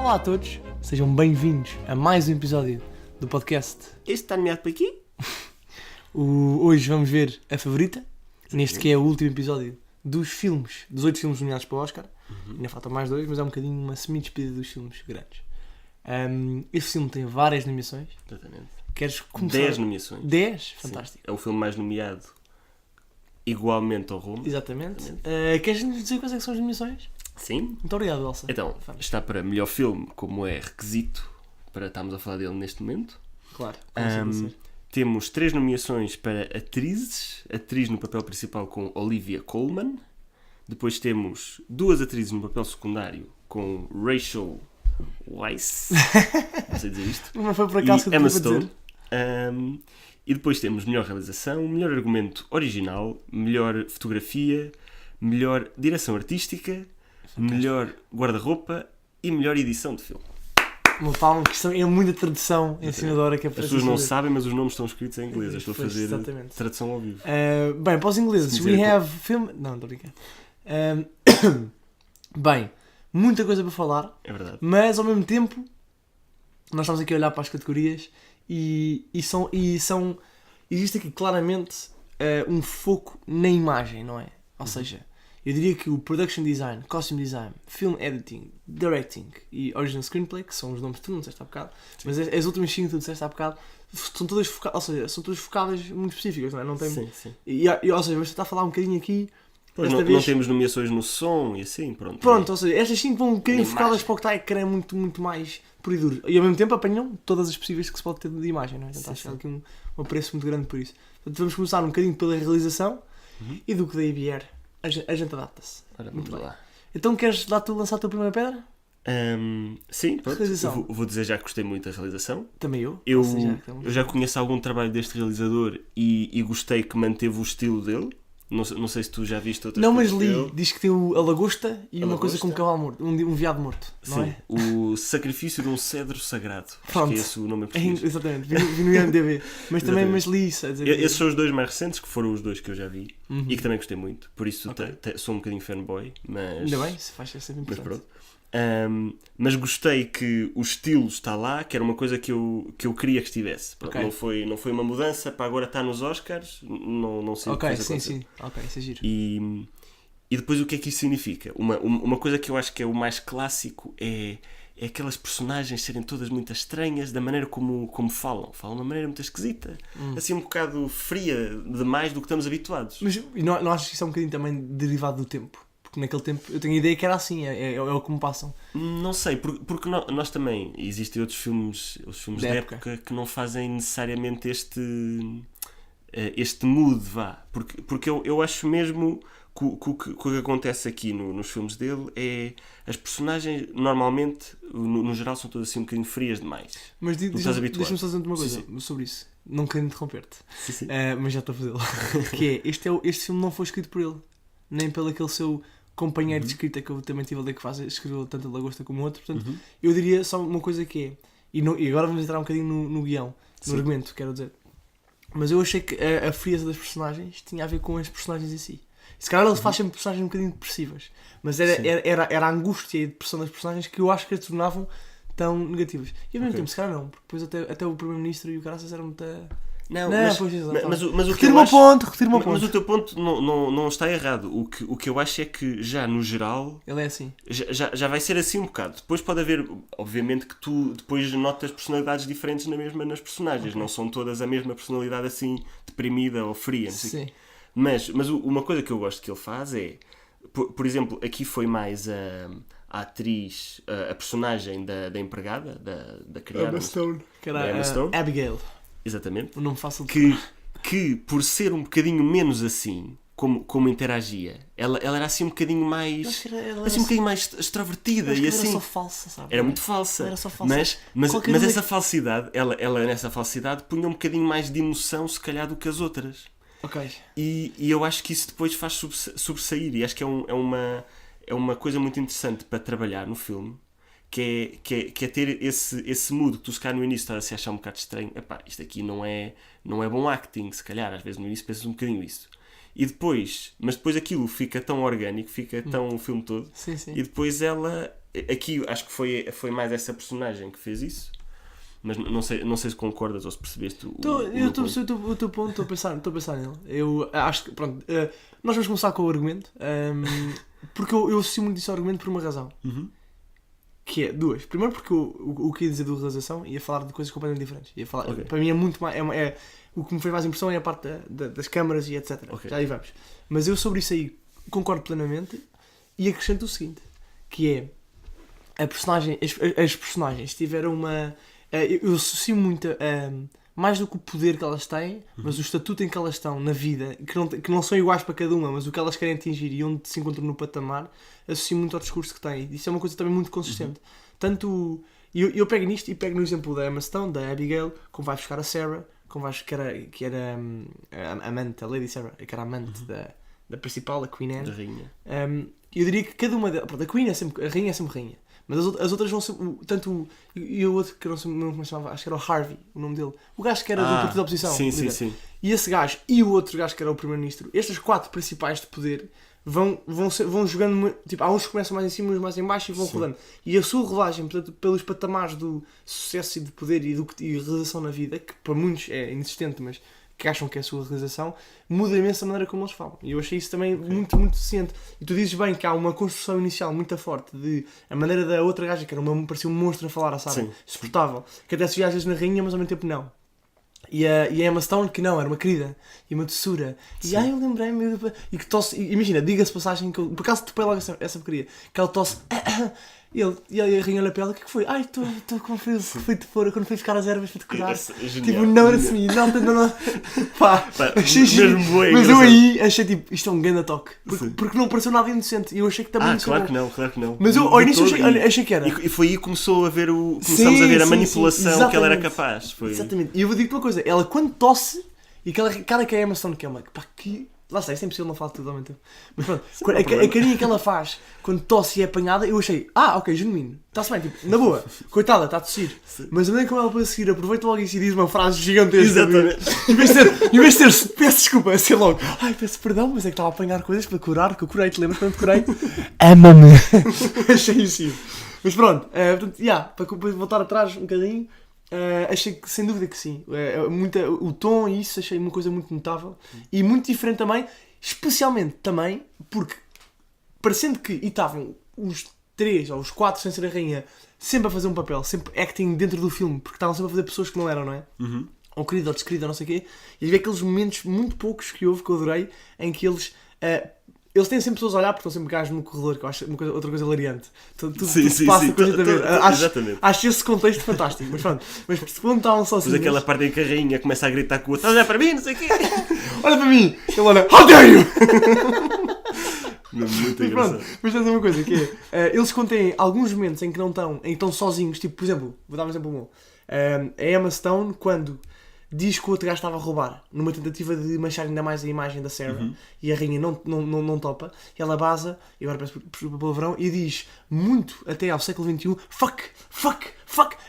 Olá a todos, sejam bem-vindos a mais um episódio do podcast. Este está nomeado para aqui? Hoje vamos ver a favorita, neste que é o último episódio dos 8 filmes nomeados para o Oscar. Ainda faltam mais 2, mas é um bocadinho uma semi-despedida dos filmes grandes. Este filme tem várias nomeações. Exatamente. Queres começar? 10 nomeações. 10? Fantástico. Sim. É o filme mais nomeado igualmente ao Roma. Exatamente. Queres-nos dizer quais é que são as nomeações? Sim. Muito obrigado, Elsa. Então, está para melhor filme, como é requisito para estarmos a falar dele neste momento. Claro. Temos 3 nomeações para atrizes. Atriz no papel principal com Olivia Colman. Depois temos 2 atrizes no papel secundário com Rachel Weisz. Não sei dizer isto. Não foi por acaso que eu Emma te Stone. dizer. E depois temos melhor realização, melhor argumento original, melhor fotografia, melhor direção artística, melhor guarda-roupa e melhor edição de filme. Uma palma, que isto é muita tradução em cima da hora que é As para pessoas não saber. sabem, mas os nomes estão escritos em inglês. Eu estou a Pois, fazer exatamente. tradução ao vivo. Bem, para os ingleses, Se we quiser, have film... Não, estou a brincar. Bem, muita coisa para falar, É verdade. mas ao mesmo tempo nós estamos aqui a olhar para as categorias e existe aqui claramente um foco na imagem, não é? Ou seja, eu diria que o Production Design, Costume Design, Film Editing, Directing e Original Screenplay, que são os nomes que tu não disseste há bocado, mas as últimas 5 que tu disseste há bocado, são todas focadas, ou seja, são todas focadas muito específicas, não é? Não tem... Sim, sim. Ou seja, vamos tentar falar um bocadinho aqui. Pois Desta não vez... temos nomeações no som e assim, pronto. Pronto, ou seja, estas 5 vão um bocadinho Na focadas imagem. para o que está a ecrã muito, muito mais puro e duro. E ao mesmo tempo apanham todas as possíveis que se pode ter de imagem, não é? Portanto, acho que há aqui um apreço muito grande por isso. Portanto, vamos começar um bocadinho pela realização e do que daí vier. A gente adapta-se. Ora, Muito vamos bem. lá. Então queres lançar a tua primeira pedra? Sim, pronto. Realização. Vou dizer já que gostei muito da realização. Também eu. Eu, Ou seja, eu já conheço algum trabalho deste realizador e gostei que manteve o estilo dele. Não sei se tu já viste outras Não, mas coisas li. dele. Diz que tem a lagosta e A uma coisa com um lagosta. cavalo morto. Um veado morto. Não Sim, é? o Sacrifício de um Cedro Sagrado. Acho Pronto. que é esse o nome em português. Exatamente. Vi no IMDb. Mas também Exatamente. li isso. a dizer que- Esses são os 2 mais recentes, que foram os 2 que eu já vi e que também gostei muito. Por isso Ok. sou um bocadinho fanboy, mas... Ainda bem, se faz ser sempre Mas importante. pronto. Mas gostei que o estilo está lá, que era uma coisa que eu queria que estivesse. Pronto, Ok. não foi uma mudança para agora estar nos Oscars, não sei o que Ok, fez sim, acontecer. sim. Ok, isso é giro. E depois o que é que isso significa? Uma coisa que eu acho que é o mais clássico é aquelas personagens serem todas muito estranhas da maneira como falam. Falam de uma maneira muito esquisita. Assim um bocado fria demais do que estamos habituados. Mas e não achas que isso é um bocadinho também derivado do tempo? Porque naquele tempo eu tenho a ideia que era assim, é o que me passam. Não sei, porque nós também, existem outros filmes, os filmes Da da época. época que não fazem necessariamente este mood, vá. Porque eu acho mesmo que o que acontece aqui nos filmes dele é as personagens, normalmente, no geral, são todas assim um bocadinho frias demais. Mas Não estás habituado. deixa-me só dizer uma coisa Sim, sobre isso. Não quero interromper-te, Sim. mas já estou a fazê-lo. Que é, este filme não foi escrito por ele, nem pelo aquele seu companheiro de escrita que eu também tive a ler que escreveu tanto a Lagosta como o outro. Portanto, eu diria só uma coisa que é, e agora vamos entrar um bocadinho no guião, no Sim. argumento, quero dizer. Mas eu achei que a frieza das personagens tinha a ver com as personagens em si. Se calhar ele faz sempre personagens um bocadinho depressivas, mas era a angústia e a depressão das personagens que eu acho que as tornavam tão negativas. E ao mesmo Ok. tempo, se calhar não, porque depois até o Primeiro-Ministro e o caraças eram muito... Não, pois, exato. mas o que Retiro eu o meu acho... ponto, retiro o meu Mas ponto. o teu ponto não está errado. O que eu acho é que já no geral Ele é assim. já vai ser assim um bocado. Depois pode haver, obviamente, que tu depois notas personalidades diferentes nas personagens. Não são todas a mesma personalidade assim deprimida ou fria. Não sei o quê. Sim. Mas uma coisa que eu gosto que ele faz é, por exemplo, aqui foi mais a atriz, a personagem da empregada, da criada. Emma Stone. Que Da era Emma Stone. Abigail. Exatamente. O nome fácil de... Que por ser um bocadinho menos assim, como interagia, ela era assim um bocadinho Eu mais... acho que ela assim um bocadinho mais extrovertida acho e que assim... era só falsa, sabe? Era muito falsa. Era só falsa. Mas Qualquer uma essa falsidade, ela nessa falsidade punha um bocadinho mais de emoção, se calhar, do que as outras. Ok. E eu acho que isso depois faz sobressair. E acho que é uma coisa muito interessante para trabalhar no filme, que é ter esse mood que tu se calhar no início estás a se achar um bocado estranho. Epá, isto aqui não é bom acting, se calhar. Às vezes no início pensas um bocadinho isso. Mas depois aquilo fica tão orgânico, fica tão o filme todo. Sim, sim. E depois ela aqui acho que foi mais essa personagem que fez isso. Mas não sei se concordas ou se percebeste Eu estou a perceber o teu ponto, estou a pensar nele. Eu acho que, pronto, nós vamos começar com o argumento, porque eu associo muito isso ao argumento por uma razão. Que é duas. Primeiro porque o que ia dizer do realização ia falar de coisas completamente diferentes. Ia falar, para mim é muito mais... o que me fez mais impressão é a parte das câmaras e etc. Já aí vamos. Mas eu sobre isso aí concordo plenamente e acrescento o seguinte, que é as personagens tiveram uma... Eu associo muito mais do que o poder que elas têm, mas o estatuto em que elas estão na vida, que não são iguais para cada uma, mas o que elas querem atingir e onde se encontram no patamar, associo muito ao discurso que têm. Isso é uma coisa também muito consistente. Tanto eu pego nisto e pego no exemplo da Emma Stone, da Abigail, como vai buscar a Sarah, como vai buscar que era a amante, a Lady Sarah, que era a amante da principal, a Queen Anne. Da rainha. Eu diria que cada uma delas... A Queen a rainha é sempre rainha. Mas as outras vão ser... Tanto... E o outro, que eu não sei como se chamava, acho que era o Harvey, o nome dele. O gajo que era do partido da oposição. Sim. E esse gajo e o outro gajo que era o primeiro-ministro, estes 4 principais de poder, vão jogando... Tipo, há uns que começam mais em cima, uns mais em baixo e vão rodando. E a sua rolagem, portanto, pelos patamares do sucesso e de poder e realização na vida, que para muitos é inexistente, mas que acham que é a sua realização, muda imenso a maneira como eles falam. E eu achei isso também muito, muito ciente. E tu dizes bem que há uma construção inicial muito forte de a maneira da outra gaja, que parecia um monstro a falar, a Sarah, suportável, que até se via às vezes na rainha, mas ao mesmo tempo não. E a Emma Stone, que não, era uma querida e uma doçura. E eu lembrei-me. E que tosse. Imagina, diga-se passagem que eu. Por acaso topei logo essa porcaria. Que ela tosse. E a rainha olha para ela, o que foi? Estou com frio, fui de fora quando fui buscar as ervas para te curar. Tipo, não era assim, não. Pá, achei giro. Mas eu aí achei tipo, isto é um grande toque. Porque não pareceu nada inocente. E eu achei que também claro que não. Mas eu ao início achei que era. E foi aí que começamos a ver a manipulação que ela era capaz. Exatamente. E eu vou dizer-te uma coisa, ela quando tosse, e aquela cara que é a Emma Stone, que é uma. Pá, que. Lá está, isso é impossível não falar tudo ao mesmo tempo. Mas pronto, a carinha que ela faz quando tosse e é apanhada, eu achei, ok, genuíno, está-se bem, tipo, na boa, coitada, está a tossir. Mas a maneira como ela para seguir, aproveita logo isso e diz uma frase gigantesca. Exatamente. Em vez de ter, peço desculpa, é ser logo, peço perdão, mas é que estava a apanhar coisas para curar, que eu curei, te lembras quando te curei? Ama-me. Achei isso. Mas pronto, para voltar atrás um bocadinho. Achei que sem dúvida que sim, o tom e isso achei uma coisa muito notável e muito diferente também, especialmente também porque parecendo que estavam os 3 ou os 4 sem ser a rainha sempre a fazer um papel, sempre acting dentro do filme, porque estavam sempre a fazer pessoas que não eram, não é? Ou querida ou desquerida, não sei o quê, e havia aqueles momentos muito poucos que houve, que eu adorei, em que eles têm sempre pessoas a olhar porque estão sempre gajos no corredor, que eu acho outra coisa hilariante. Tudo se passa, coisa de ver. Acho esse contexto fantástico. Mas pronto, mas quando estavam sozinhos... Mas aquela parte em que a rainha começa a gritar com o outro, olha para mim, não sei o quê. Olha para mim. Ele olha, how dare you! Muito engraçado. Mas tens uma coisa, que é, eles contêm alguns momentos em que não estão, em que estão sozinhos, tipo, por exemplo, vou dar um exemplo bom. A Emma Stone, quando diz que o outro gajo estava a roubar, numa tentativa de manchar ainda mais a imagem da Sarah, e a rainha não topa, e ela baza, e agora peço por palavrão, e diz muito até ao século XXI, fuck.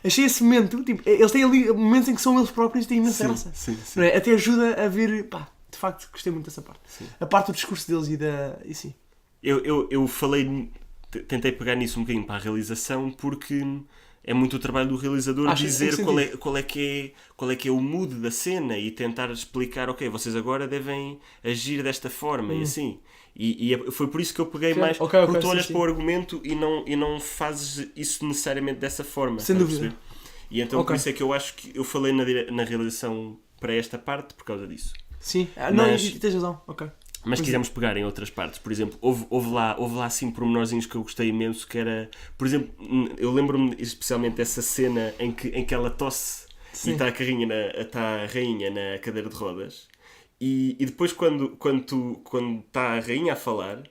Achei esse momento, tipo, eles têm ali momentos em que são eles próprios e têm imensa graça. Sim. Não é? Até ajuda a ver, de facto, gostei muito dessa parte. Sim. A parte do discurso deles e sim. Eu falei, tentei pegar nisso um bocadinho para a realização, porque é muito o trabalho do realizador dizer qual é que é o mood da cena e tentar explicar, ok, vocês agora devem agir desta forma e assim. E foi por isso que eu peguei mais, porque tu olhas para o argumento e não fazes isso necessariamente dessa forma. Sem dúvida. E então por isso é que eu acho que eu falei na realização para esta parte por causa disso. Sim, não, tens razão, ok. Mas quisermos pegar em outras partes, por exemplo, houve lá assim pormenorzinhos que eu gostei imenso, que era, por exemplo, eu lembro-me especialmente dessa cena em que ela tosse. Sim. E está a rainha na cadeira de rodas, e depois quando está a rainha a falar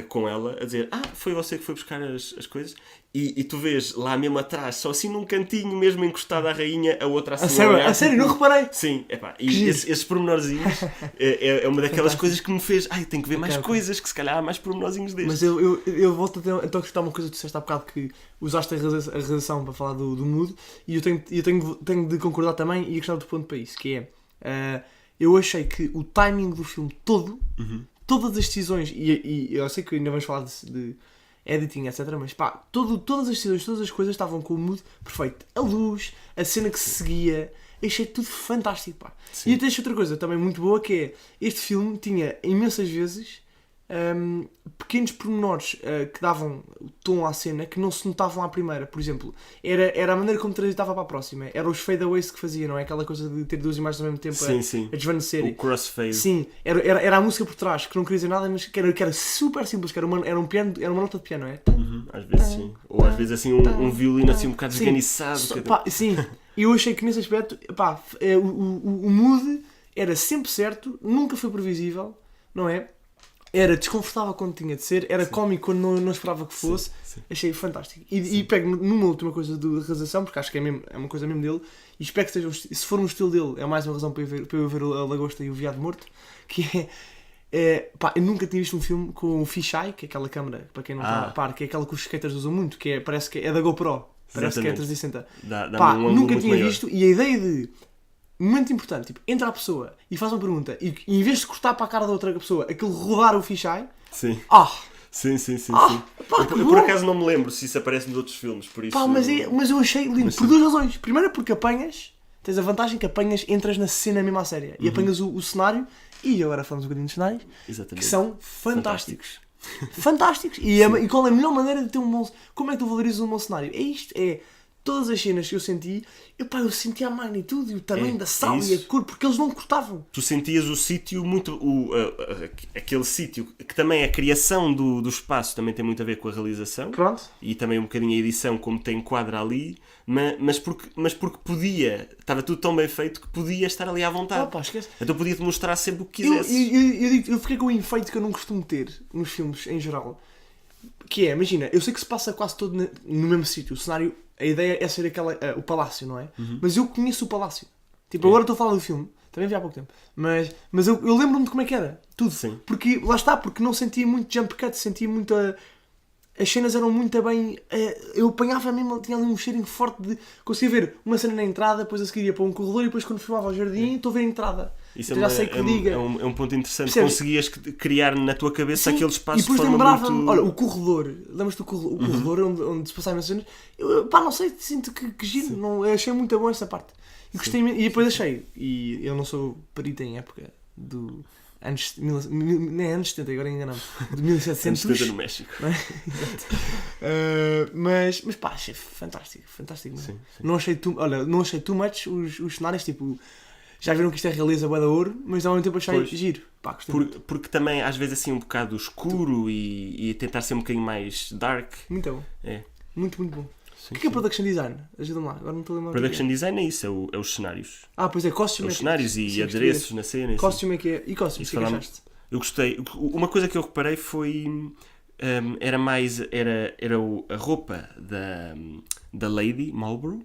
com ela, a dizer, foi você que foi buscar as coisas, e tu vês lá mesmo atrás, só assim num cantinho mesmo encostado à rainha, a outra assim a sério, não reparei. Sim, e esses pormenorzinhos é uma daquelas coisas que me fez, tenho que ver mais coisas, que se calhar há mais pormenorzinhos destes. Mas eu volto a citar uma coisa que tu disseste há bocado, que usaste a realização para falar do mood, e eu tenho de concordar também e gostar do ponto para isso, que é, eu achei que o timing do filme todo, todas as decisões, e eu sei que ainda vamos falar de editing, etc. Mas pá, todas as decisões, todas as coisas estavam com o mood perfeito. A luz, a cena que se seguia, achei tudo fantástico, pá. Sim. E até achei outra coisa também muito boa, que é, este filme tinha imensas vezes pequenos pormenores que davam o tom à cena que não se notavam à primeira. Por exemplo, era a maneira como transitava para a próxima, era os fadeaways que fazia, não é? Aquela coisa de ter duas imagens ao mesmo tempo Sim. a desvanecer. O crossfade. Sim, era a música por trás, que não queria dizer nada, mas que era super simples, que era um piano, era uma nota de piano, não é? Às vezes sim. Ou às vezes assim um violino assim um bocado Sim. esganiçado. Pá, sim, eu achei que nesse aspecto, pá, o mood era sempre certo, nunca foi previsível, não é? Era desconfortável quando tinha de ser, era cómico quando não esperava que fosse. Sim. Achei fantástico. E pego numa última coisa de realização, porque acho que é uma coisa mesmo dele, e espero que seja, se for um estilo dele, é mais uma razão para eu ver a Lagosta e o Veado Morto, que pá, eu nunca tinha visto um filme com o fisheye, que é aquela câmera, para quem não está a par, que é aquela que os skaters usam muito, parece que é da GoPro, parece que é 360. Pá, nunca tinha visto, e a ideia de momento importante, tipo, entra a pessoa e faz uma pergunta e em vez de cortar para a cara da outra pessoa, aquele rodar o fisheye. Sim. Sim. Pá, Eu por acaso não me lembro se isso aparece nos outros filmes, por isso... Pá, mas eu achei lindo, por duas razões. Primeiro porque tens a vantagem que entras na cena mesmo à séria e apanhas o cenário, e agora falamos um bocadinho de cenários, Exatamente. que são fantásticos. Fantásticos. E qual é a melhor maneira de ter um bom... Como é que tu valorizas um bom cenário? É isto, todas as cenas que eu senti, eu senti a magnitude e o tamanho da sala e a cor, porque eles não cortavam. Tu sentias o sítio muito... aquele sítio, que também a criação do espaço também tem muito a ver com a realização. Pronto. E também um bocadinho a edição, como tem quadra ali, mas porque podia, estava tudo tão bem feito que podia estar ali à vontade. Pá, esquece. Então podia-te mostrar sempre o que quisesse. Eu fiquei com um efeito que eu não costumo ter nos filmes em geral. Que é, imagina, eu sei que se passa quase todo no mesmo sítio. O cenário, a ideia é ser o palácio, não é? Mas eu conheço o palácio. Tipo, agora estou a falar do filme. Também vi há pouco tempo. Mas eu lembro-me de como é que era. Tudo. Sim. Porque, lá está, porque não sentia muito jump cut, sentia muita... As cenas eram muito bem... eu apanhava mesmo, tinha ali um cheirinho forte de... Conseguia ver uma cena na entrada, depois a seguir ia para um corredor e depois quando filmava ao jardim, estou a ver a entrada. Isso então já sei que diga. É um ponto interessante. Percebes? Conseguias criar na tua cabeça aquele espaço e depois de forma lembrava-me, muito... olha, o corredor, lembras-te do corredor onde se passavam as cenas? Pá, não sei, sinto que giro, eu achei muito bom essa parte. E gostei e depois achei, e eu não sou perito em época do anos 70, agora enganamos, de 1700. Anos 70 no México. Mas pá, achei fantástico. Sim. Não achei too much os cenários, tipo... Já viram que isto é realeza bué da ouro, mas ao mesmo tempo achei giro. Pá, porque também às vezes assim um bocado escuro e tentar ser um bocadinho mais dark. Muito bom. É. Muito bom. Sim, o que é production design? Ajuda-me lá, agora não estou a lembrar. Production design é isso, é os cenários. Pois é, costume. Os cenários e adereços na cena. Costume é que é. E costume, o que achaste? Eu gostei. Uma coisa que eu reparei foi... era a roupa da Lady Marlborough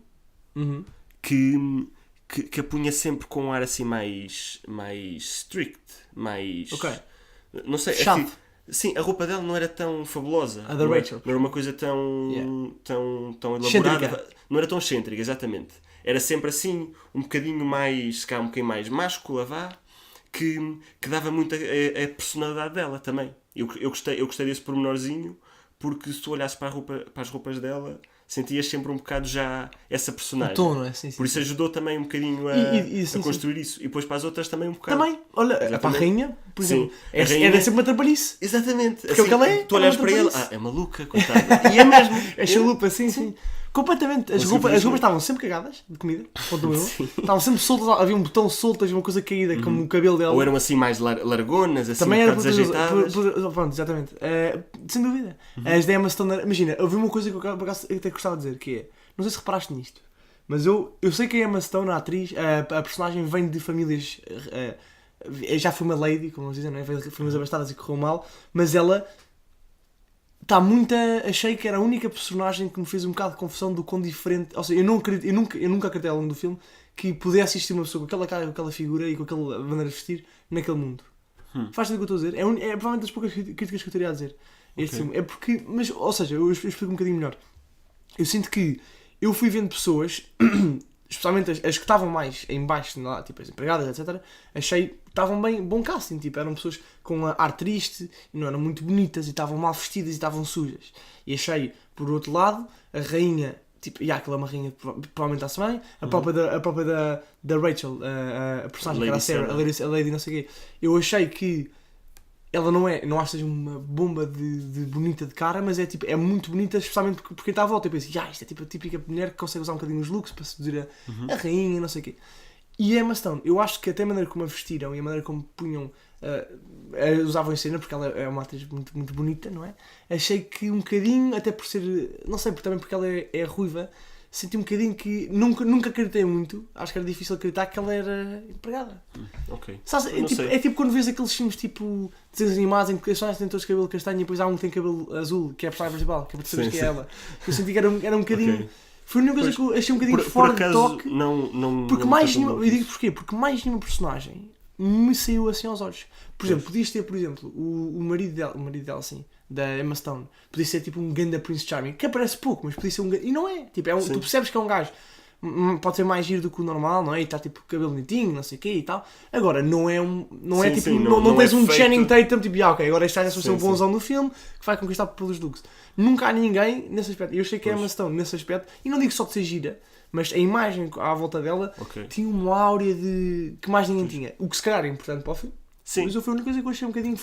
que a punha sempre com um ar assim mais strict, mais... Ok. Não sei, Chato. assim, sim, a roupa dela não era tão fabulosa. A da Rachel. Não era uma coisa tão elaborada. Excêntrica. Não era tão excêntrica, exatamente. Era sempre assim, um bocadinho mais, se calhar um bocadinho mais máscula, que dava muito a personalidade dela também. Eu gostei desse pormenorzinho, porque se tu olhasses para as roupas dela, sentias sempre um bocado já essa personagem. O tom, não é? Sim, por isso ajudou também um bocadinho a construir isso. E depois para as outras também um bocado. Também, olha, para a rainha, por exemplo, a rainha... era sempre uma trapalhice. Exatamente. Porque assim, ela é, tu olhas para ela, é maluca, coitada. E é mesmo. É chalupa, sim. Completamente. As roupas estavam sempre cagadas de comida, ponto eu. Estavam sempre soltas, havia um botão solto, havia uma coisa caída, como o cabelo dela. Ou eram assim mais largonas, assim, também era desajeitadas. Pronto, exatamente. Sem dúvida. As da Emma Stone, imagina, eu vi uma coisa que eu por acaso até gostava de dizer, que é, não sei se reparaste nisto, mas eu sei que a Emma Stone, a atriz, a personagem vem de famílias, já foi uma lady, como eles dizem, não é? Veio de famílias abastadas e correu mal, mas ela... achei que era a única personagem que me fez um bocado de confusão do quão diferente... Ou seja, eu nunca acreditei ao longo do filme que pudesse existir uma pessoa com aquela cara, com aquela figura e com aquela maneira de vestir naquele mundo. Faz sentido o que eu estou a dizer? É provavelmente das poucas críticas que eu teria a dizer. Este filme. É porque... Ou seja, eu explico um bocadinho melhor. Eu sinto que eu fui vendo pessoas especialmente as que estavam mais em baixo, lá, tipo as empregadas, etc., achei que estavam bem, bom casting, tipo, eram pessoas com a ar triste, e não eram muito bonitas, e estavam mal vestidas, e estavam sujas. E achei, por outro lado, a rainha, tipo, aquela é uma rainha que provavelmente está-se bem, a própria da Rachel, a personagem que era a Sarah, a Lady não sei o quê, eu achei que ela não acho que seja uma bomba de bonita de cara, mas é tipo, é muito bonita, especialmente porque está à volta. Eu penso, isto é tipo a típica mulher que consegue usar um bocadinho os looks para seduzir a rainha, não sei o quê. E Emma Stone, eu acho que até a maneira como a vestiram e a maneira como punham, usavam em cena, porque ela é uma atriz muito, muito bonita, não é? Achei que um bocadinho, até por ser, não sei, também porque ela é ruiva, senti um bocadinho que nunca acreditei muito. Acho que era difícil acreditar que ela era empregada. Ok. Sabes, é tipo quando vês aqueles filmes tipo desenhos animados em que os personagens têm todos cabelo castanho e depois há um que tem cabelo azul, que é a personagem principal, que é para saberes que é ela. Eu senti que era um bocadinho. Okay. Foi a única coisa que eu achei um bocadinho fora de toque. Porque mais nenhuma, eu digo porquê? Porque mais nenhuma personagem me saiu assim aos olhos. Por exemplo, podias ter, por exemplo, o marido dela, assim, da Emma Stone, podia ser tipo um ganda Prince Charming, que aparece pouco, mas podia ser um ganda, e não é, tipo, tu percebes que é um gajo, pode ser mais giro do que o normal, não é? E está tipo cabelo bonitinho, não sei o quê e tal. Agora, não tens um Channing Tatum, tipo, ok, agora este gajo é ser um bonzão do filme, que vai conquistar pelos looks. Nunca há ninguém nesse aspecto. Eu achei que a Emma Stone, nesse aspecto, e não digo só de ser gira, mas a imagem à volta dela tinha uma áurea que mais ninguém tinha. O que se calhar é importante para o filme. Sim. Mas foi a única coisa que eu achei um bocadinho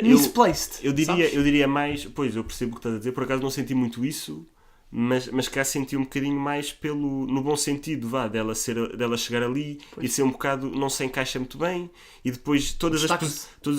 misplaced. Eu diria mais, pois eu percebo o que estás a dizer, por acaso não senti muito isso, mas cá senti um bocadinho mais no bom sentido, dela chegar ali e ser um bocado, não se encaixa muito bem, e depois todas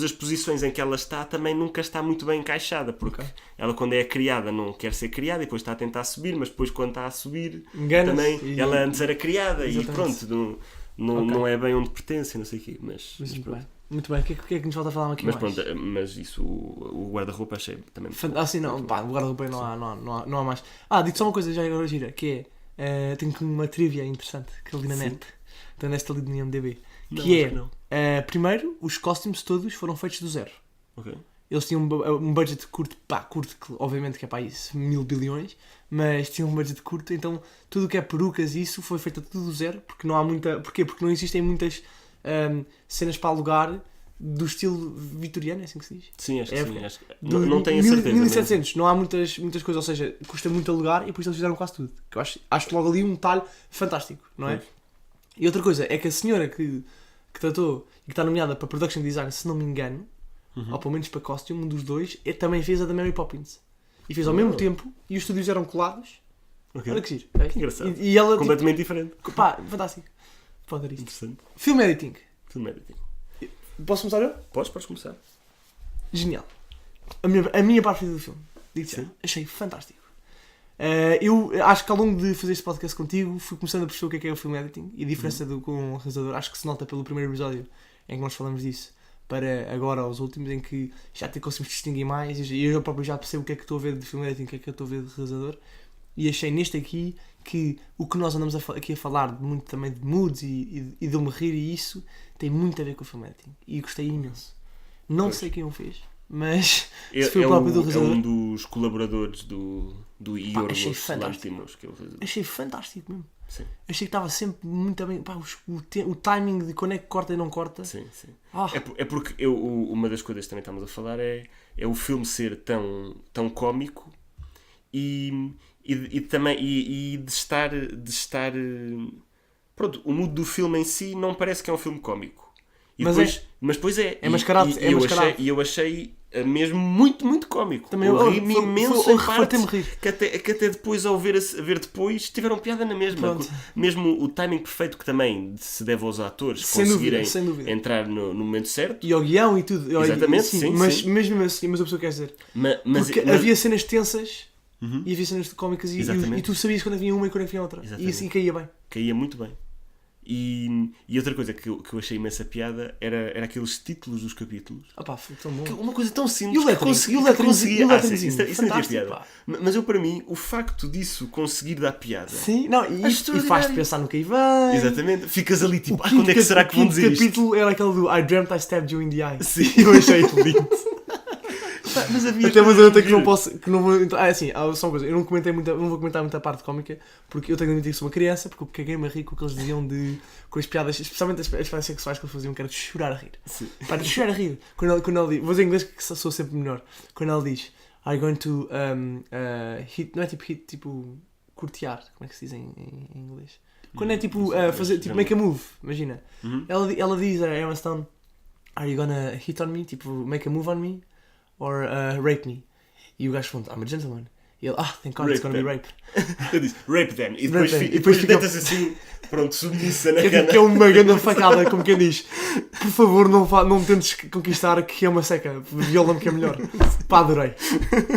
as posições em que ela está também nunca está muito bem encaixada, porque ela quando é criada não quer ser criada e depois está a tentar subir, mas depois quando está a subir também ela antes era criada. Exatamente. E pronto, não é bem onde pertence, não sei o quê, mas pronto. Muito bem, o que é que nos falta falar aqui mais? Pronto, mas isso, o guarda-roupa achei também... Sim, não, o guarda-roupa não há mais. Digo só uma coisa já agora gira, que é, tenho uma trivia interessante, que eu li na net, então nesta ali do IMDb, primeiro, os costumes todos foram feitos do zero. Ok. Eles tinham um budget curto, que obviamente que é para isso, 1000 bilhões, mas tinham um budget curto, então tudo o que é perucas e isso foi feito tudo do zero, porque não há muita... Porquê? Porque não existem muitas... cenas para alugar do estilo vitoriano, é assim que se diz? Sim, acho que sim. Não tenho a certeza. 1700, não há muitas coisas, ou seja, custa muito alugar e por isso eles fizeram quase tudo. Que eu acho logo ali um detalhe fantástico, não é? Pois. E outra coisa é que a senhora que tratou e que está nomeada para Production Design, se não me engano, ou pelo menos para Costume, um dos dois, também fez a da Mary Poppins. E fez ao mesmo tempo e os estúdios eram colados. Okay. Olha que giro. Que engraçado. E ela, completamente diferente. Fantástico. Pode dar isto. Interessante. Film editing. Posso começar eu? Podes começar. Genial. A minha parte do filme. Achei fantástico. Eu acho que ao longo de fazer este podcast contigo fui começando a perceber o que é o film editing e a diferença com o realizador. Acho que se nota pelo primeiro episódio em que nós falamos disso para agora aos últimos, em que já conseguimos distinguir mais e eu próprio já percebo o que é que estou a ver de film editing, o que é que eu estou a ver de realizador. E achei neste aqui que o que nós andamos aqui a falar muito também de moods e de eu me rir, e isso tem muito a ver com o film editing. E gostei imenso. Não sei quem o fez, mas se foi o próprio do realizador. É um dos colaboradores do Yorgos Lanthimos, que é o realizador. Achei fantástico mesmo. Sim. Achei que estava sempre muito bem. O timing de quando é que corta e não corta. Sim. É porque uma das coisas que também estamos a falar é o filme ser tão cómico e também de estar pronto, o mood do filme em si não parece que é um filme cómico, mas depois é mascarado, e eu achei mesmo muito, muito cómico. Também eu ri-me imenso em partes que até depois ao ver depois tiveram piada na mesma. Mesmo o timing perfeito que também se deve aos atores conseguirem entrar no momento certo e ao guião e tudo. Exatamente, sim. Mas mesmo assim, mas a pessoa quer dizer porque havia cenas tensas. E havia cenas cómicas e tu sabias quando havia uma e quando havia outra. E caía bem. Caía muito bem. E outra coisa que eu achei imensa piada era aqueles títulos dos capítulos. Foi tão bom. Uma coisa tão simples. E o letterzinho. Isso não tinha piada. Mas eu, para mim, o facto disso conseguir dar piada. Sim, e faz-te pensar no que aí vem. Exatamente. Ficas ali tipo, quando é que será que vão dizer isto? O capítulo era aquele do I dreamt I stabbed you in the eye. Sim. Eu achei lindo. mas havia Até mas coisas eu até que não giras. posso, que não vou entrar. Assim, só uma coisa, eu não comentei muita, não vou comentar muita parte cómica, porque eu tenho de admitir que sou uma criança, porque eu caguei-me a rir com o que eles diziam com as piadas, especialmente as piadas sexuais que eles faziam, que era de chorar a rir. Sim. Pá, de chorar a rir. Quando ele diz, vou dizer em inglês que sou sempre melhor. Quando ele diz, are you going to hit, não é tipo hit, tipo curtear, como é que se diz em inglês? Quando é tipo fazer, tipo make a move, imagina. Uhum. Ela diz a Emma Stone, are you gonna hit on me? Tipo, make a move on me? Or rape me? E o gajo responde, I'm a gentleman. E ele, thank God it's Rape gonna be them. rape. Eu disse, rape them. E depois, Rape them. e depois E depois deitas assim, pronto, submissa na Que cana. é uma grande facada, como quem diz, por favor não me tentes conquistar, que é uma seca, viola-me que é melhor. Pá, adorei.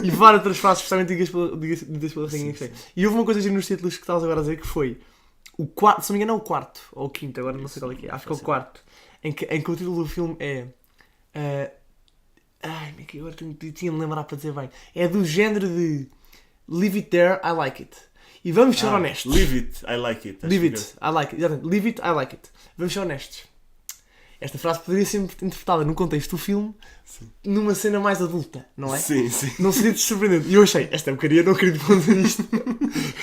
E várias outras frases, especialmente ditas pela rainha que sei. E houve uma coisa nos títulos que estavas agora a dizer, que foi o quarto, se não me engano é o quarto, ou o quinto, agora não sei qual é que é, acho que é o quarto, em que o título do filme é... agora tinha-me lembrar para dizer bem. É do género de Leave it there, I like it. E vamos ser honestos. Leave it, I like it. Leave it, I like it. Exatamente. Leave it, I like it. Vamos ser honestos. Esta frase poderia ser interpretada no contexto do filme, numa cena mais adulta, não é? Sim, sim. Não seria surpreendente. E eu achei, esta é porcaria, não acredito que dizer isto.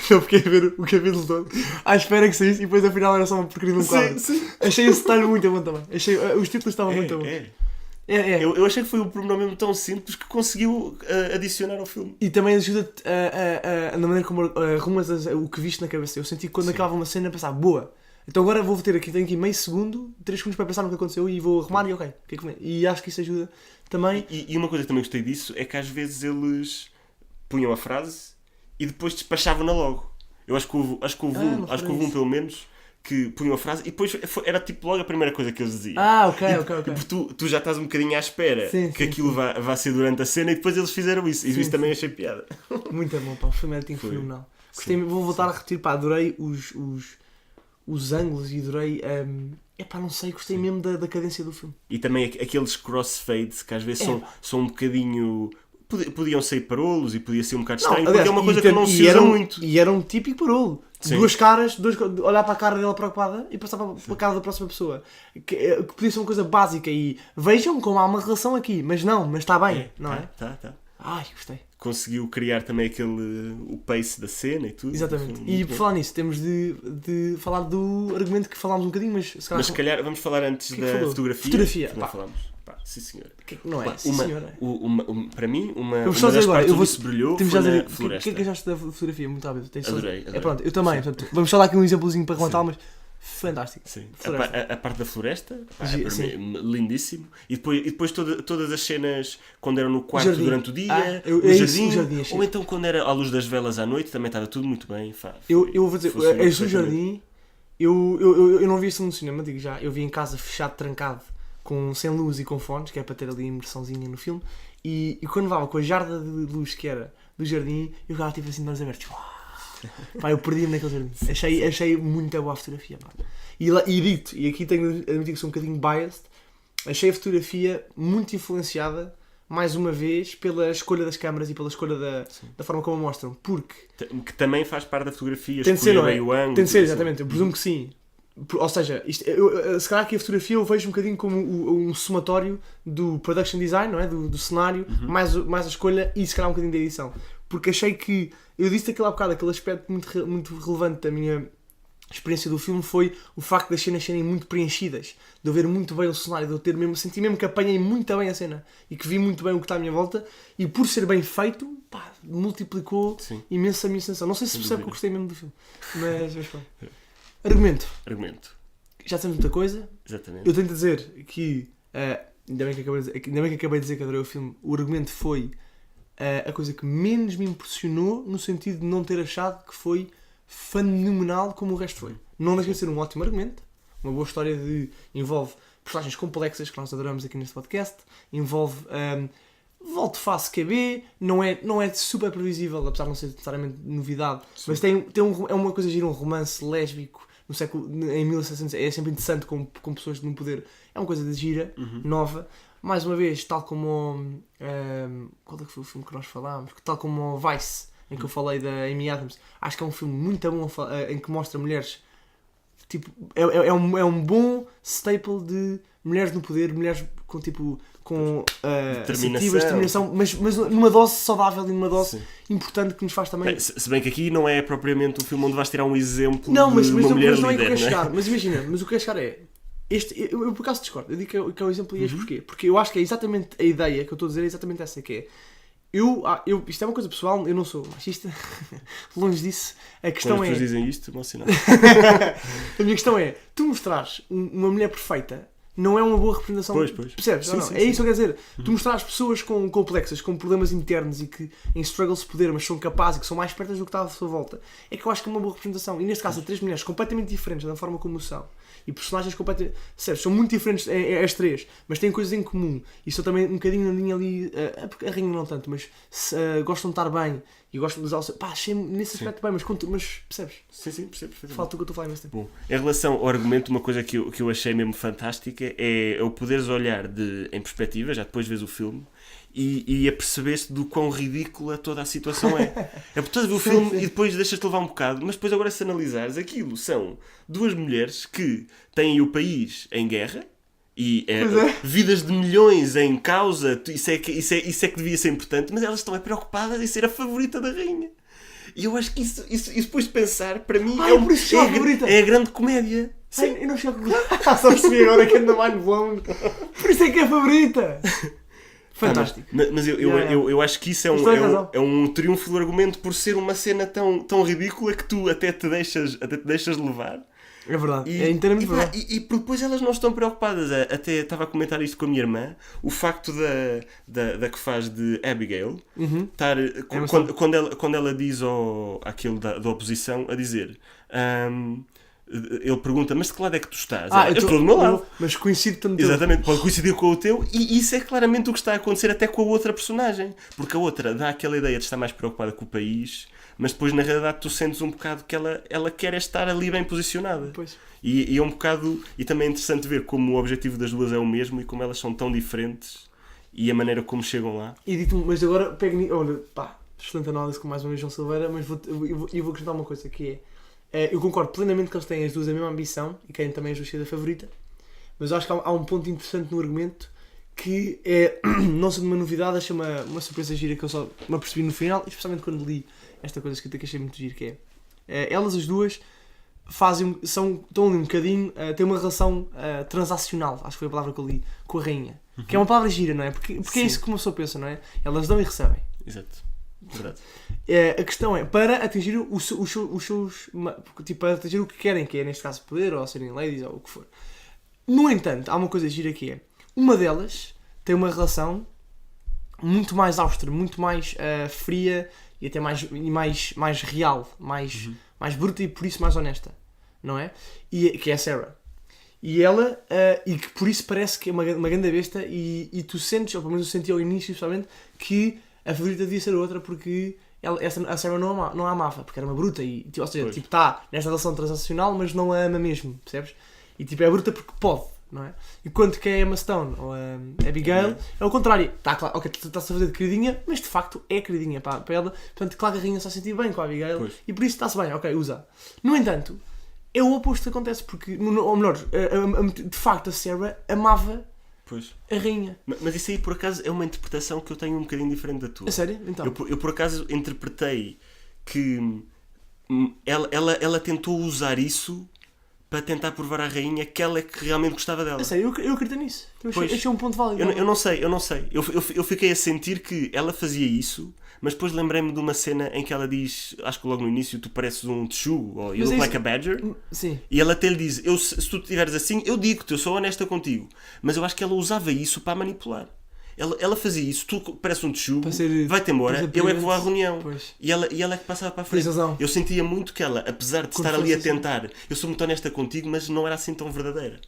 Então fiquei a ver o cabelo todo, à espera que saísse, e depois afinal era só uma porcaria de um quadro. Sim. Achei esse detalhe muito bom também. Os títulos estavam muito bons. É. Eu achei que foi um pormenor mesmo tão simples que conseguiu adicionar ao filme. E também ajuda-te na maneira como arrumas o que viste na cabeça. Eu senti que quando acabava uma cena, pensar, boa, então agora tenho aqui meio segundo, 3 segundos para pensar no que aconteceu e vou arrumar e ok. E acho que isso ajuda também. E uma coisa que também gostei disso é que às vezes eles punham a frase e depois despachavam-na logo. Eu acho que houve um pelo menos que punham a frase e depois era tipo logo a primeira coisa que eles diziam. Ok. E porque tu já estás um bocadinho à espera que aquilo vá ser durante a cena e depois eles fizeram isso. E isso também achei piada. Muito bom, pá. O filme era fenomenal. Vou voltar a repetir, pá. Adorei os ângulos e adorei... não sei, gostei mesmo da cadência do filme. E também aqueles crossfades que às vezes são um bocadinho... Podiam ser parolos e podia ser um bocado estranho, porque é uma coisa que não se usa muito. E era um típico parolo. Sim. Duas caras, olhar para a cara dela preocupada e passar para a cara da próxima pessoa. Que podia ser uma coisa básica e vejam como há uma relação aqui, mas está bem, não é? Tá. Ai, gostei. Conseguiu criar também o pace da cena e tudo. Exatamente. E por falar nisso, temos de falar do argumento que falámos um bocadinho, mas se calhar vamos falar antes da fotografia. Fotografia, que não falámos. Sim, senhora. Não é? Sim, senhora. Para mim, uma das partes que se brilhou foi na floresta. O que é que achaste da fotografia? Muito rápido. Adorei. Pronto, eu também. Portanto, vamos só dar aqui um exemplozinho para comentar, mas fantástico. Sim. A parte da floresta, Sim. lindíssimo. E depois todas as cenas quando eram no quarto durante o dia, o jardim, jardim, ou então quando era à luz das velas à noite, também estava tudo muito bem. Eu vou dizer, esse jardim, eu não vi isso no cinema, digo já. Eu vi em casa fechado, trancado, sem luz e com fones, que é para ter ali a imersãozinha no filme. E quando levava com a jarda de luz que era do jardim, eu ficava tipo assim de olhos abertos. Pá, eu perdi-me naquele jardim. Achei muito boa a fotografia. Pá. E aqui tenho de admitir que sou um bocadinho biased, achei a fotografia muito influenciada, mais uma vez, pela escolha das câmaras e pela escolha da forma como a mostram. Porque... Que também faz parte da fotografia, tem de ser, não é? o ângulo. Tem de ser, exatamente. Eu presumo que sim. Ou seja, se calhar aqui a fotografia eu vejo um bocadinho como um somatório do production design, não é? Do cenário, mais a escolha e se calhar um bocadinho da edição. Porque achei que, eu disse aquele há bocado, aquele aspecto muito relevante da minha experiência do filme foi o facto das cenas serem muito preenchidas, de eu ver muito bem o cenário, de eu senti mesmo que apanhei muito bem a cena e que vi muito bem o que está à minha volta e por ser bem feito, pá, multiplicou imenso a minha sensação. Não sei se percebe que eu gostei mesmo do filme, mas pronto. Argumento. Já sabemos muita coisa. Exatamente. Eu tenho de dizer que, ainda bem que acabei de dizer que adorei o filme, o argumento foi a coisa que menos me impressionou, no sentido de não ter achado que foi fenomenal como o resto foi. Não deixa de ser um ótimo argumento, uma boa história envolve personagens complexas que nós adoramos aqui neste podcast, envolve volte-face QB, não é super previsível, apesar de não ser necessariamente novidade, mas é uma coisa gira, um romance lésbico no século, em 1700, é sempre interessante com pessoas de não poder, é uma coisa de gira, nova. Mais uma vez, tal como qual é que foi o filme que nós falámos? Tal como o Vice, em que eu falei da Amy Adams, acho que é um filme muito bom em que mostra mulheres, tipo, é um bom staple de mulheres no poder, mulheres Determinação. determinação, mas numa dose saudável e numa dose importante que nos faz também... Bem, se bem que aqui não é propriamente um filme onde vais tirar um exemplo Não, mas de uma mulher não é que eu líder, quero não é? chegar. Mas imagina, mas o que eu quero chegar é... Eu por acaso discordo. Eu digo que é o exemplo e és porquê. Porque eu acho que é exatamente a ideia que eu estou a dizer, é exatamente essa, que é... isto é uma coisa pessoal, eu não sou machista, longe disso. A questão Quando as é... pessoas dizem isto, emocionado. A minha questão é, tu mostrares uma mulher perfeita não é uma boa representação. Pois. Percebes? Sim, Não? sim, É isso que eu quero dizer. Tu mostrares pessoas com complexas, com problemas internos e que em struggles de poder, mas são capazes e que são mais perto do que está à sua volta, é que eu acho que é uma boa representação. E neste caso, há 3 mulheres completamente diferentes da forma como são. E personagens completamente... Sério, são muito diferentes as 3, mas têm coisas em comum. E são também um bocadinho na linha ali... porque a rainha não tanto, mas gostam de estar bem e gostam de usar o seu... Pá, achei nesse aspecto bem, mas percebes? Sim, percebo perfeitamente. Falta o que eu estou a falar nesse tempo. Bom, em relação ao argumento, uma coisa que eu achei mesmo fantástica é o poderes olhar em perspectiva, já depois vês o filme, e a perceber-se do quão ridícula toda a situação é. É porque estás a ver o filme e depois deixas-te levar um bocado, mas depois agora se analisares, aquilo são 2 mulheres que têm o país em guerra, e vidas de milhões em causa, isso é que devia ser importante, mas elas estão preocupadas em ser a favorita da rainha. E eu acho que isso depois de pensar, para mim, é a grande comédia. Sim. Eu não chego a... Só percebi agora que anda mind blown. Por isso é que é a favorita. Fantástico. Mas eu acho que isso é um triunfo do argumento por ser uma cena tão ridícula que tu até te deixas levar. É verdade. É inteiramente verdade. E depois elas não estão preocupadas. Até estava a comentar isto com a minha irmã. O facto da que faz de Abigail estar... Quando ela diz àquele da oposição a dizer... ele pergunta, mas de que lado é que tu estás? Eu estou do meu lado. Mas coincide também. Exatamente, pode coincidir com o teu, e isso é claramente o que está a acontecer até com a outra personagem. Porque a outra dá aquela ideia de estar mais preocupada com o país, mas depois na realidade tu sentes um bocado que ela quer estar ali bem posicionada. Pois. E é um bocado. E também é interessante ver como o objetivo das duas é o mesmo e como elas são tão diferentes e a maneira como chegam lá. E digo-me, mas agora pego. Olha, pá, excelente análise com mais uma vez João Silveira, mas vou acrescentar uma coisa que é. Eu concordo plenamente que eles têm as duas a mesma ambição e querem também a justiça favorita, mas eu acho que há um ponto interessante no argumento que é, não sendo uma novidade, achei uma surpresa gira que eu só me apercebi no final, especialmente quando li esta coisa escrita que achei muito giro, que é elas as duas estão ali um bocadinho, têm uma relação transacional, acho que foi a palavra que eu li, com a rainha, que é uma palavra gira, não é? Porque é isso que uma pessoa pensa, não é? Elas dão e recebem. Exato. Verdade. A questão é, para atingir os seus tipo, para atingir o que querem, que é neste caso poder, ou serem ladies, ou o que for. No entanto, há uma coisa gira que é, uma delas tem uma relação muito mais austera, muito mais fria e até mais real, mais bruta e por isso mais honesta, não é? Que é a Sarah. E ela, e que por isso parece que é uma grande besta e tu sentes, ou pelo menos eu senti ao início especialmente, que a favorita devia ser outra porque a Sarah não a amava, porque era uma bruta e, ou seja, tipo, está nesta relação transacional, mas não a ama mesmo, percebes? E tipo, é bruta porque pode, não é? Enquanto que a Emma Stone ou a Abigail é o contrário. Está claro, ok, está-se a fazer de queridinha, mas de facto é queridinha para ela. Portanto, claro que a rainha só se sentir bem com a Abigail e por isso está-se bem, ok, usa. No entanto, é o oposto que acontece, porque, ou melhor, de facto a Sarah amava a rainha. Mas isso aí por acaso é uma interpretação que eu tenho um bocadinho diferente da tua. A sério? Então. Eu por acaso interpretei que ela tentou usar isso para tentar provar à rainha que ela é que realmente gostava dela. A sério, eu acredito nisso. Eu achei um ponto válido. Eu não sei. Eu fiquei a sentir que ela fazia isso, mas depois lembrei-me de uma cena em que ela diz, acho que logo no início, tu pareces um texugo, ou you look like a badger. Sim. E ela até lhe diz, se tu estiveres assim, eu digo-te, eu sou honesta contigo. Mas eu acho que ela usava isso para manipular. Ela fazia isso, tu pareces um texugo, vai-te embora, eu é que vou à reunião. E ela é que passava para a frente. Eu sentia muito que ela, apesar de estar ali a tentar, eu sou muito honesta contigo, mas não era assim tão verdadeira.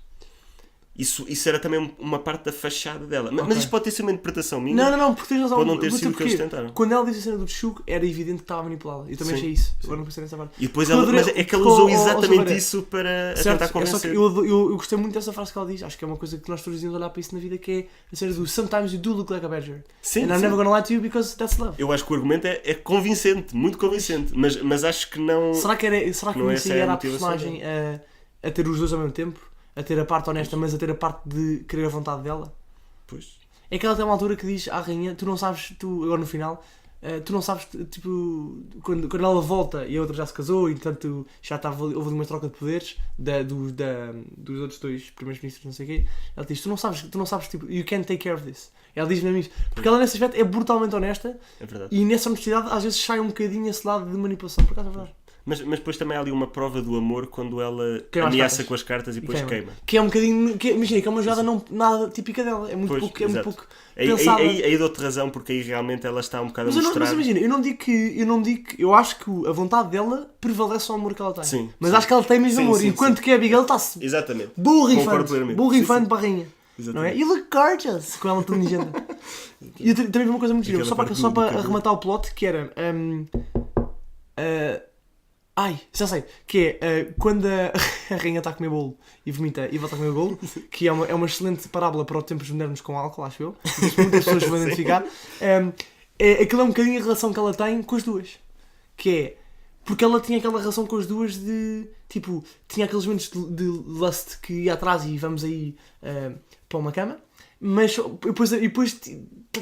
Isso era também uma parte da fachada dela. Mas isto pode ter sido uma interpretação minha. Não, porque tens razão. Pode não ter sido o que eles tentaram. Quando ela disse a cena do texugo, era evidente que estava manipulada. Eu também achei isso. Agora não pensei nessa parte. E depois mas é que ela usou exatamente isso para tentar convencer. É só que eu gostei muito dessa frase que ela diz. Acho que é uma coisa que nós todos devíamos olhar para isso na vida, que é a cena do Sometimes you do look like a badger. Sim, and I'm never gonna lie to you because that's love. Eu acho que o argumento é convincente, muito convincente. Mas acho que não... Será que era a personagem a ter os dois ao mesmo tempo? A ter a parte honesta, mas a ter a parte de querer a vontade dela? Pois. É que ela tem uma altura que diz à rainha, tu não sabes, agora no final, tu não sabes, tipo, quando ela volta e a outra já se casou e portanto já houve uma troca de poderes dos outros dois primeiros-ministros, não sei o quê, ela diz, tu não sabes, tipo, you can't take care of this. Ela diz mesmo isso. Porque ela nesse aspecto é brutalmente honesta. É verdade. E nessa honestidade às vezes sai um bocadinho esse lado de manipulação. Por acaso é verdade. Mas depois também há ali uma prova do amor quando ela Queima as ameaça cartas. com as cartas e depois queima. Que é um bocadinho. Imagina que é uma jogada não, nada típica dela. É muito Pois, pouco. É muito pouco aí pensada. aí dou-te razão, porque aí realmente ela está um bocado a mostrar. Mas imagina, eu não digo que. Eu acho que a vontade dela prevalece ao amor que ela tem. Sim, mas sim. acho que ela tem mesmo Sim, amor. sim, enquanto sim. que a Abigail está-se. Exatamente. Burro Concordo infante. plenamente. Burro Sim, infante sim. para a rainha. Não é? Exatamente. You look gorgeous. Com ela tudo nojenta. E eu também vi uma coisa muito gira. Aquela Só parte para do cabelo. arrematar o plot, que era. Já sei. Que é quando a rainha está a comer bolo e vomita e volta a comer bolo, que é uma excelente parábola para os tempos modernos com álcool, acho eu. Muitas pessoas vão identificar. Aquilo é um bocadinho a relação que ela tem com as duas. Que é. Porque ela tinha aquela relação com as duas de. Tipo, tinha aqueles momentos de lust que ia atrás e vamos aí para uma cama. Mas depois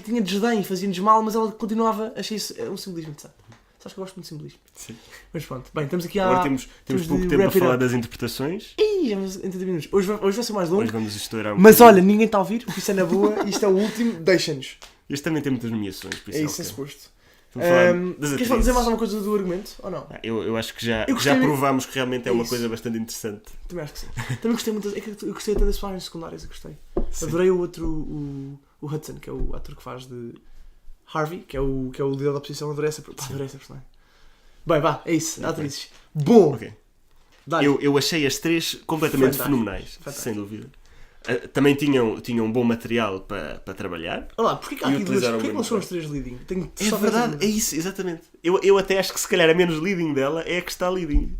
tinha desdém, fazia-nos mal, mas ela continuava. Achei isso um simbolismo interessante. Sabes que eu gosto muito de simbolismo. Sim. Mas pronto, bem, estamos aqui Agora temos pouco tempo a falar das interpretações. Ih, vamos em 30 minutos. Hoje vai ser mais longo. Hoje vamos estourar Mas bocadinho. olha, ninguém está a ouvir, porque isso é na boa, isto é o último, deixa-nos. Este também tem muitas nomeações, por isso É é isso, é ok. suposto. Vamos falar das Queres atrizes. dizer mais alguma coisa do argumento, ou não? Eu acho que já Eu gostei- provámos que realmente é uma Isso. coisa bastante interessante. Também acho que sim. Também gostei muito, é que eu gostei até das personagens secundárias, eu gostei. Sim. Adorei o outro, o Hudson, que é o ator que faz de Harvey, que é o líder da oposição, adorei essa personagem. Bem, vá, é isso, Ok. atrizes. Bom! Ok. Dá-lhe. Eu achei as três completamente Fantástico. fenomenais, Fantástico. sem dúvida. Também tinham bom material para trabalhar. Olha lá, porquê que há E aqui duas? utilizaram Porquê que não muito são bem. os três leading? Tenho É só verdade, essa é dúvida. isso, exatamente. Eu até acho que se calhar a menos leading dela é a que está leading.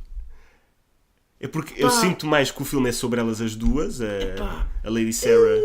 É porque eu Pá. sinto mais que o filme é sobre elas as duas, Epá. a Lady Sarah.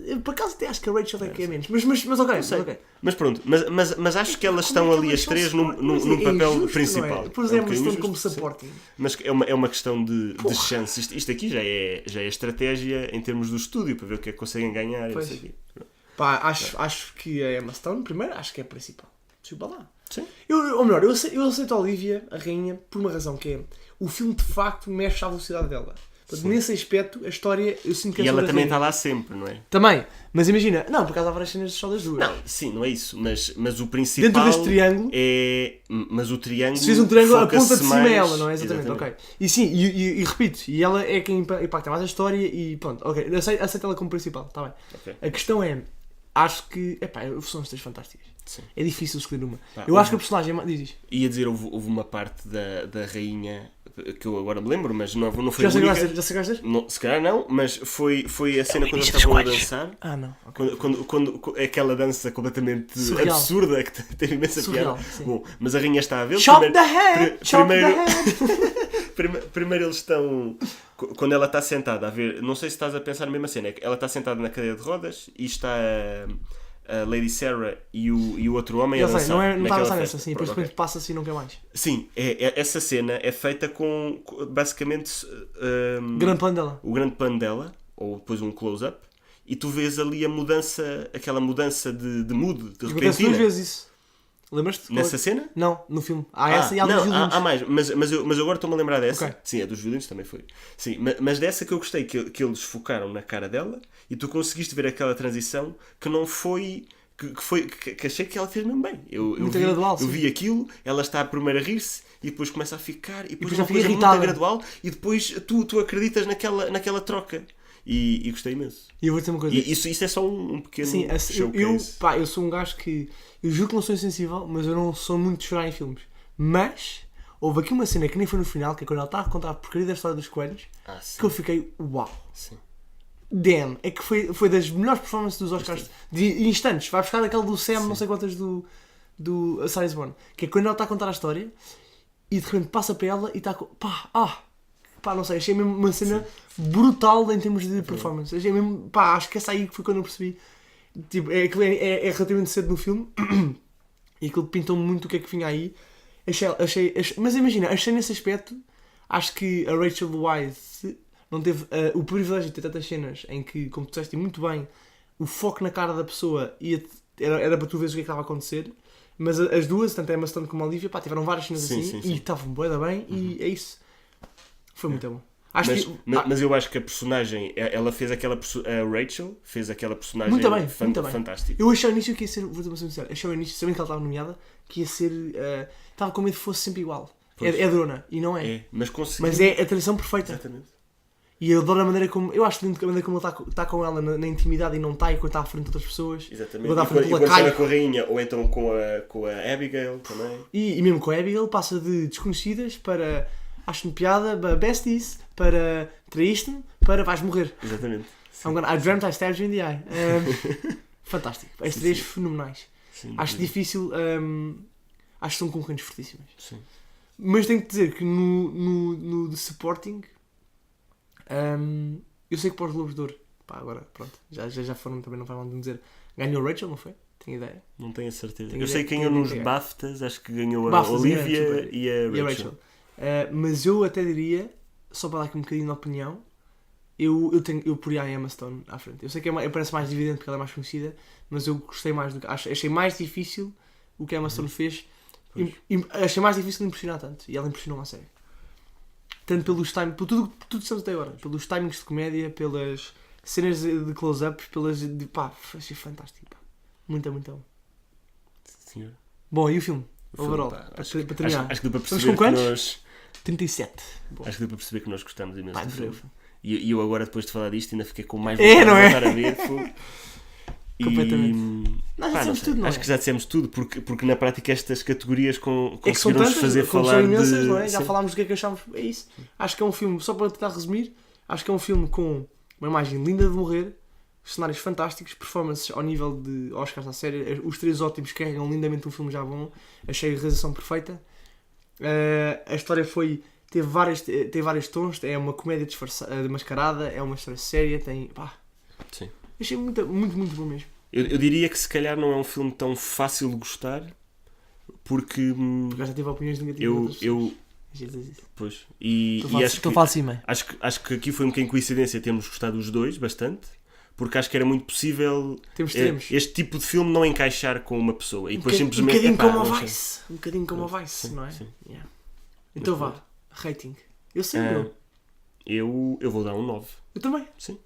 Eu, por acaso até acho que a Rachel é que é menos. Mas ok, sei. ok. Mas pronto, mas acho que elas Como é estão que ali elas as são três suporte? num Mas papel injusto, principal. não é? Por É um exemplo, bocadinho estão como injusto, sim. supporting. Mas é uma questão de chance. Isto aqui já é estratégia em termos do estúdio, para ver o que é que conseguem ganhar. E Pois. não sei o quê. Pá, acho que a Emma Stone, primeiro, acho que é a principal. Desculpa lá. Sim. Ou melhor, eu aceito a Olivia, a rainha, por uma razão que é o filme de facto mexe à velocidade dela. Portanto, Sim. nesse aspecto, a história, eu sinto que é E ela sobre a também rainha. está lá sempre, não é? Também, mas imagina, não, por acaso há várias cenas só das duas. Não, sim, não é isso. Mas o principal Dentro deste triângulo, é. Mas o triângulo. se fiz um triângulo, a foca-se ponta de cima mais... é ela, não é? Exatamente, ok. E sim, e repito, e ela é quem impacta mais a história e pronto, ok, aceito ela como principal, está bem. Ok. A questão é, acho que, são as três fantásticas. Sim. É difícil escolher uma. Pá, Eu acho que a personagem, diz. Ia dizer, houve uma parte da rainha que eu agora me lembro, mas não foi Já a sei que única. vais dizer? Já sei que vais dizer? Não, se calhar não, mas foi a cena quando eles início dos estavam a quadros. dançar. Ah, não. ok. Quando aquela dança completamente Surreal. absurda que tem imensa Surreal, piada. sim. Bom, mas a rainha está a ver. Chop the head! Chop the head! Primeiro eles estão. Quando ela está sentada a ver. Não sei se estás a pensar na mesma cena. Ela está sentada na cadeira de rodas e está a Lady Sarah e o outro homem a Já dançar. sei, não está a naquela pensar festa. nessa, sim. Pronto, Depois ok. passa-se e não quer mais. Sim, essa cena é feita com basicamente Grande plano dela. o grande plano dela, ou depois um close-up, e tu vês ali a mudança, aquela mudança de mood, de Acontece duas repentina. vezes isso. Lembras-te? Nessa cena? Não, no filme. Há essa e há dos não, violinos. há mais, mas eu agora estou-me a lembrar dessa. Ok. Sim, a dos violinos também foi. Sim, mas dessa que eu gostei, que eles focaram na cara dela e tu conseguiste ver aquela transição que não foi. Que achei que ela fez mesmo bem. Eu Muito vi, gradual, eu sim. vi aquilo, ela está a primeiro a rir-se e depois começa a ficar e depois já uma fica coisa irritada. muito gradual e depois tu acreditas naquela troca. E gostei imenso. E eu vou dizer uma coisa. E isso é só um pequeno Sim, showcase. eu sou um gajo que. Eu juro que não sou insensível, mas eu não sou muito de chorar em filmes. Mas houve aqui uma cena que nem foi no final, que é quando ela está a contar a porcaria da história dos coelhos, Sim. que eu fiquei uau. Sim. Damn, é que foi das melhores performances dos Oscars de instantes. Vai buscar aquele do Sam, não sei quantas do A Star Is Born, que é quando ela está a contar a história e de repente passa para ela e está com. Não sei, achei mesmo uma cena brutal em termos de performance. Achei mesmo, acho que essa aí foi quando eu percebi. Tipo, é relativamente cedo no filme e aquilo pintou-me muito o que é que vinha aí. Mas imagina, achei nesse aspecto, acho que a Rachel Weisz não teve o privilégio de ter tantas cenas em que, como tu disseste muito bem, o foco na cara da pessoa era para tu veres o que é que estava a acontecer, mas as duas, tanto a Emma Stone como a Olivia, pá, tiveram várias cenas Sim, assim sim, sim. e estavam bué da bem e é isso. Foi muito bom. Mas eu acho que a personagem, ela fez aquela a Rachel fez aquela personagem Muito bem, muito bem. fantástica. Eu achei ao início que ia ser, vou-te ser sincero, achei ao início, sabendo que ela estava nomeada, que ia ser, estava com medo que fosse sempre igual. É drona, e não é. Mas conseguiu. Mas é a transição perfeita. Exatamente. E eu adoro a maneira como, eu acho lindo a maneira como ele está com ela na intimidade e não está, e quando está à frente de outras pessoas. Exatamente. Quando está à frente E do quando lacaio. está com a rainha, ou então com a Abigail também. E mesmo com a Abigail passa de desconhecidas para acho-me piada, besties, para traíste-me, para vais morrer. Exatamente. I dreamt I stabbed you in the eye. Fantástico. As três fenomenais. Sim, acho difícil. Acho que são concorrentes fortíssimas. Sim. Mas tenho que dizer que no de supporting, eu sei que para os Globos de Ouro, pá, agora pronto, já foram, também não vai mal de me dizer, ganhou Rachel, não foi? Tenho ideia. Não tenho a certeza. Tenho eu sei ideia, que ganhou nos ideia. BAFTAs, acho que ganhou a BAFTAs, Olivia e a Rachel. Mas eu até diria, só para dar aqui um bocadinho de opinião, eu poria a Emma Stone à frente. Eu sei que parece mais evidente porque ela é mais conhecida, mas eu gostei mais do que. Achei mais difícil o que a Emma Stone fez. Achei mais difícil impressionar tanto. E ela impressionou a série. Tanto pelos timings, por tudo que estamos até agora. Pelos timings de comédia, pelas cenas de close-up, pá, achei fantástico. Pá. Muito bom. Senhor. Bom, e o filme? Filme, Overall, pá, para acho terminar. que deu para Estamos perceber com quantos? que nós... 37. Bom. Acho que deu para perceber que nós gostamos imenso Pá, do filme. filme. E eu agora, depois de falar disto, ainda fiquei com mais É, vontade não de é? voltar a ver. Fogo. Completamente. Nós já dissemos tudo, não é? Acho que já dissemos tudo, porque na prática estas categorias É que são conseguiram-nos tantas, fazer como falar são imensas, de... não é? Já Sim. falámos do que é que achámos. É isso. Acho que é um filme, só para tentar resumir, acho que é um filme com uma imagem linda de morrer, cenários fantásticos, performances ao nível de Oscars à série, os três ótimos carregam lindamente um filme já bom, achei a realização perfeita. A história teve vários tons, é uma comédia mascarada, é uma história séria, tem... Pá, Sim. achei muito bom mesmo. Eu diria que se calhar não é um filme tão fácil de gostar, porque Porque já tive opiniões negativas. pois, e acho Estou que, a falar acima. acho que aqui foi um bocadinho coincidência termos gostado dos dois bastante, porque acho que era muito possível este tipo de filme não encaixar com uma pessoa e depois simplesmente... Um bocadinho como não a sei. Vice. Um bocadinho como a Vice, Sim, não é? sim. Yeah. Então Mas vá, rating. Eu sei, Ah, eu vou dar um 9. Eu também. Sim.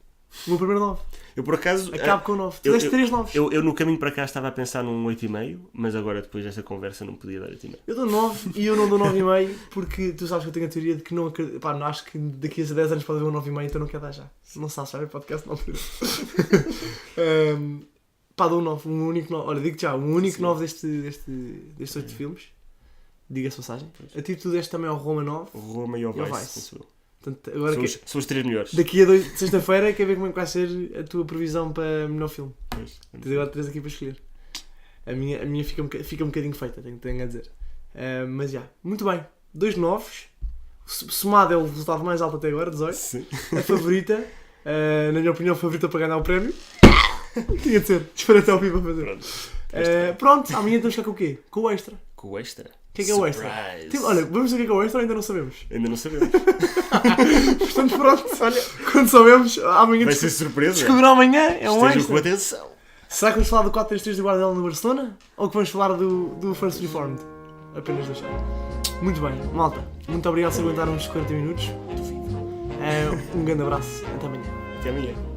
O meu primeiro 9. Eu por acaso... Acabo com 9. Tu eu- deste 3 9. Eu no caminho para cá estava a pensar num 8,5, mas agora depois desta conversa não podia dar 8,5. Eu dou 9 e eu não dou 9,5 porque tu sabes que eu tenho a teoria de que não acredito. Pá, não acho que daqui a 10 anos pode haver um 9,5, então não quero dar já. Não sabes, vai ver podcast na altura. Pá, dou um 9. Um único 9. Olha, digo-te já, um único Sim. 9 destes 8 filmes. Diga-se passagem. A ti tu deste também ao Roma 9. O Roma e o E o Vice. Vice. penso eu. Portanto, agora São os três melhores. daqui a sexta-feira quer ver como é que vai ser a tua previsão para melhor filme. Pois. Tens agora 3 aqui para escolher. A minha fica um bocadinho feita, tenho a dizer. Mas já, muito bem. 2 novos. Somado é o resultado mais alto até agora, 18. Sim. A favorita, na minha opinião, a favorita para ganhar o prémio. Tinha de ser. Espera até ao fim para fazer. Pronto. Pronto, amanhã temos que ficar com o quê? Com o extra. Com o extra. O que é o extra? Surprise. Olha, vamos ver o que é o extra ou ainda não sabemos? Ainda não sabemos. Portanto, pronto, olha, quando sabemos, amanhã Vai ser surpresa. descobrir amanhã, é um Estejam extra. com atenção. Será que vamos falar do 4-3-3 do Guardiola no Barcelona? Ou que vamos falar do First Reformed? Apenas deixar. Muito bem, malta. Muito obrigado por aguentar uns 40 minutos. Um grande abraço. Até amanhã. Até amanhã.